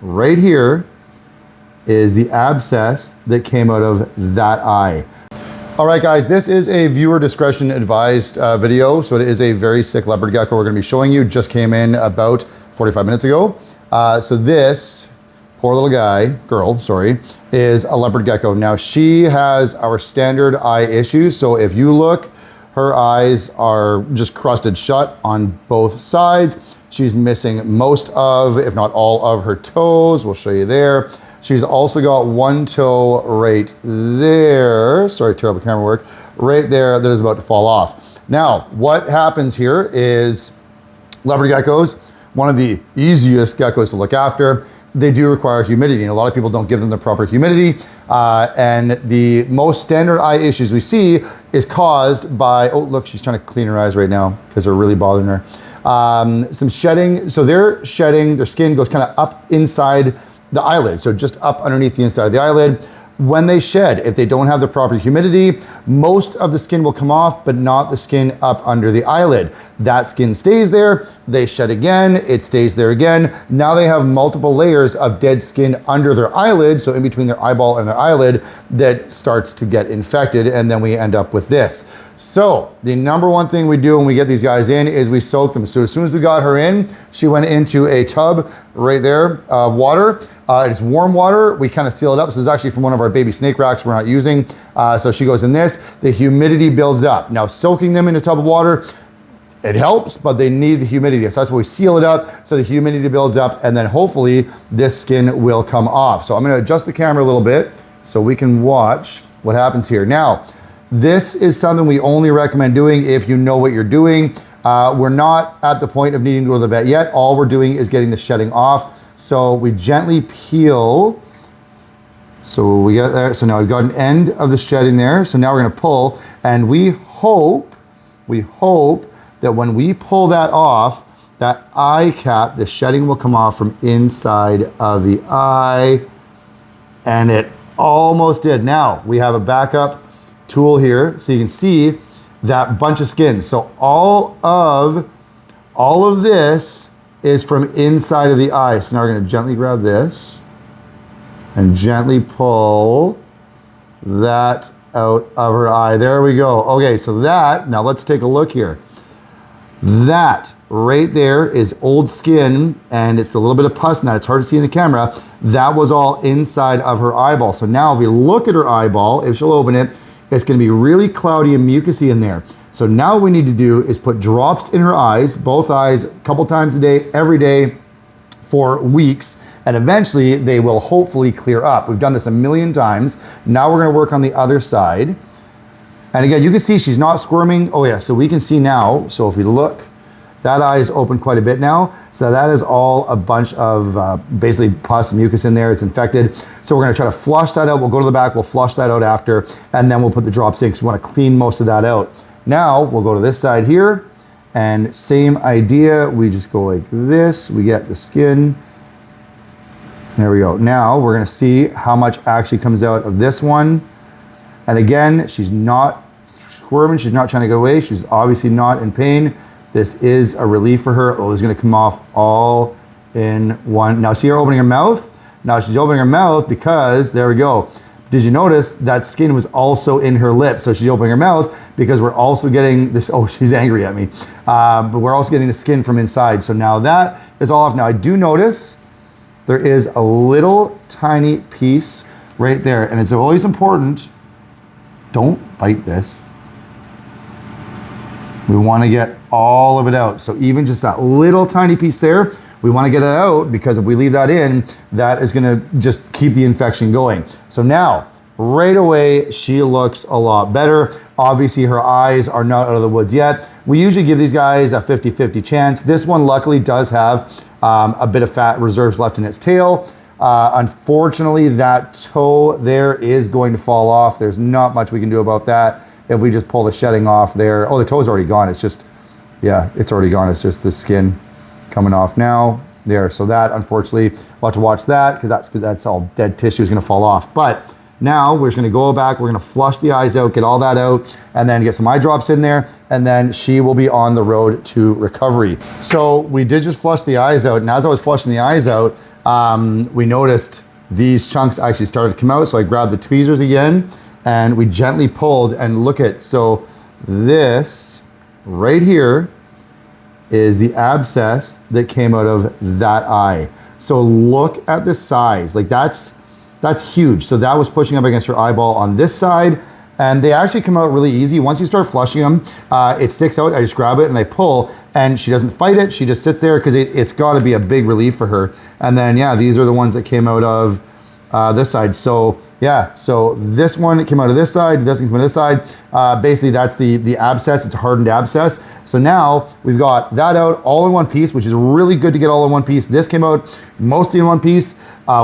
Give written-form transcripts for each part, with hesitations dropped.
right here is the abscess that came out of that eye. All right, guys, this is a viewer discretion advised video. So it is a very sick leopard gecko we're gonna be showing you. Just came in about 45 minutes ago. So this poor little girl, is a leopard gecko. Now she has our standard eye issues. So if you look, her eyes are just crusted shut on both sides. She's missing most of, if not all of her toes. We'll show you there. She's also got one toe right there. Sorry, terrible camera work. Right there that is about to fall off. Now, what happens here is leopard geckos, one of the easiest geckos to look after. They do require humidity, and a lot of people don't give them the proper humidity. And the most standard eye issues we see is caused by, oh, look, she's trying to clean her eyes right now because they're really bothering her. Some shedding. So they're shedding, their skin goes kind of up inside the eyelid, so just up underneath the inside of the eyelid. When they shed, if they don't have the proper humidity, most of the skin will come off, but not the skin up under the eyelid. That skin stays there, they shed again, it stays there again. Now they have multiple layers of dead skin under their eyelid, so in between their eyeball and their eyelid, that starts to get infected, and then we end up with this. So the number one thing we do when we get these guys in is we soak them. So as soon as we got her in, she went into a tub right there, water. It's warm water. We kind of seal it up. So this is actually from one of our baby snake racks we're not using. So she goes in this, the humidity builds up. Now soaking them in a tub of water, it helps, but they need the humidity. So that's why we seal it up so the humidity builds up, and then hopefully this skin will come off. So I'm gonna adjust the camera a little bit so we can watch what happens here. Now, this is something we only recommend doing if you know what you're doing. We're not at the point of needing to go to the vet yet. All we're doing is getting the shedding off. So we gently peel. So we got there. So now we've got an end of the shedding there. So now we're gonna pull, and we hope that when we pull that off, that eye cap, the shedding will come off from inside of the eye. And it almost did. Now we have a backup tool here so you can see that bunch of skin. So all of this is from inside of the eye. So now we're going to gently grab this and gently pull that out of her eye. There we go. Okay, so that, now let's take a look here. That right there is old skin, and it's a little bit of pus now. It's hard to see in the camera. That was all inside of her eyeball. So now if we look at her eyeball, if she'll open it, it's gonna be really cloudy and mucousy in there. So now what we need to do is put drops in her eyes, both eyes, a couple times a day, every day for weeks, and eventually they will hopefully clear up. We've done this a million times. Now we're gonna work on the other side. And again, you can see she's not squirming. Oh yeah, so we can see now, so if we look, that eye is open quite a bit now. So that is all a bunch of basically pus, mucus in there, it's infected. So we're gonna try to flush that out. We'll go to the back, we'll flush that out after, and then we'll put the drops in because we wanna clean most of that out. Now, we'll go to this side here, and same idea, we just go like this, we get the skin. There we go. Now, we're gonna see how much actually comes out of this one. And again, she's not squirming, she's not trying to get away, she's obviously not in pain. This is a relief for her. Oh, it's gonna come off all in one. Now see her opening her mouth? Now she's opening her mouth because, there we go. Did you notice that skin was also in her lip? So she's opening her mouth because we're also getting this, oh, she's angry at me. But we're also getting the skin from inside. So now that is all off. Now I do notice there is a little tiny piece right there. And it's always important, don't bite this. We want to get all of it out. So even just that little tiny piece there, we want to get it out because if we leave that in, that is going to just keep the infection going. So now, right away, she looks a lot better. Obviously, her eyes are not out of the woods yet. We usually give these guys a 50-50 chance. This one luckily does have a bit of fat reserves left in its tail. Unfortunately, that toe there is going to fall off. There's not much we can do about that. If we just pull the shedding off there. Oh, the toe's already gone. It's just, yeah, it's already gone. It's just the skin coming off now. There, so that, unfortunately, we'll have to watch that because that's all dead tissue is gonna fall off. But now we're just gonna go back, we're gonna flush the eyes out, get all that out, and then get some eye drops in there, and then she will be on the road to recovery. So we did just flush the eyes out, and as I was flushing the eyes out, we noticed these chunks actually started to come out. So I grabbed the tweezers again and we gently pulled, and look at, so this right here is the abscess that came out of that eye. So look at the size, like that's huge. So that was pushing up against her eyeball on this side, and they actually come out really easy. Once you start flushing them, it sticks out. I just grab it and I pull, and she doesn't fight it. She just sits there because it's got to be a big relief for her. And then, yeah, these are the ones that came out of this side. So yeah, so this one came out of this side, this one came out of this side. Basically, that's the abscess. It's a hardened abscess. So now we've got that out all in one piece, which is really good to get all in one piece. This came out mostly in one piece.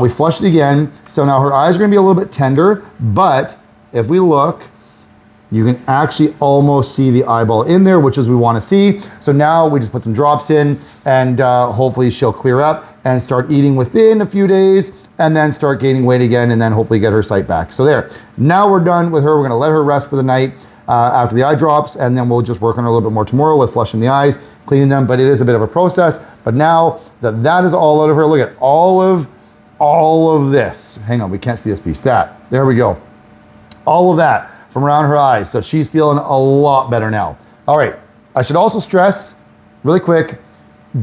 We flushed it again. So now her eyes are going to be a little bit tender, but if we look, you can actually almost see the eyeball in there, which is we want to see. So now we just put some drops in, and hopefully she'll clear up and start eating within a few days, and then start gaining weight again, and then hopefully get her sight back. So there, now we're done with her. We're gonna let her rest for the night after the eye drops, and then we'll just work on her a little bit more tomorrow with flushing the eyes, cleaning them, but it is a bit of a process. But now that is all out of her, look at all of this. Hang on, we can't see this piece. There we go. All of that from around her eyes. So she's feeling a lot better now. All right, I should also stress really quick,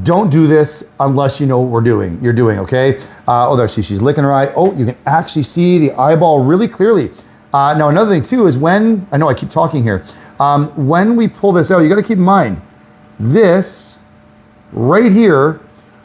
don't do this unless you know what you're doing, okay? Oh, there, she's licking her eye. Oh, you can actually see the eyeball really clearly. Now, another thing too is when, I know I keep talking here, when we pull this out, you gotta keep in mind, this right here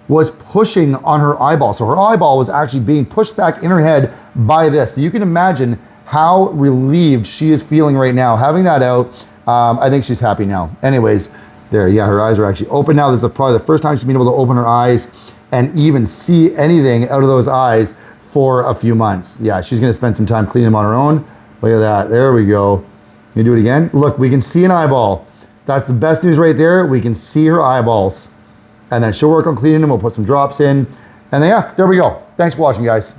was pushing on her eyeball. So her eyeball was actually being pushed back in her head by this. So you can imagine how relieved she is feeling right now. Having that out, I think she's happy now. Anyways, there, yeah, her eyes are actually open now. This is probably the first time she's been able to open her eyes and even see anything out of those eyes for a few months. Yeah, she's gonna spend some time cleaning them on her own. Look at that, there we go. Can you do it again? Look, we can see an eyeball. That's the best news right there. We can see her eyeballs. And then she'll work on cleaning them. We'll put some drops in. And then, yeah, there we go. Thanks for watching, guys.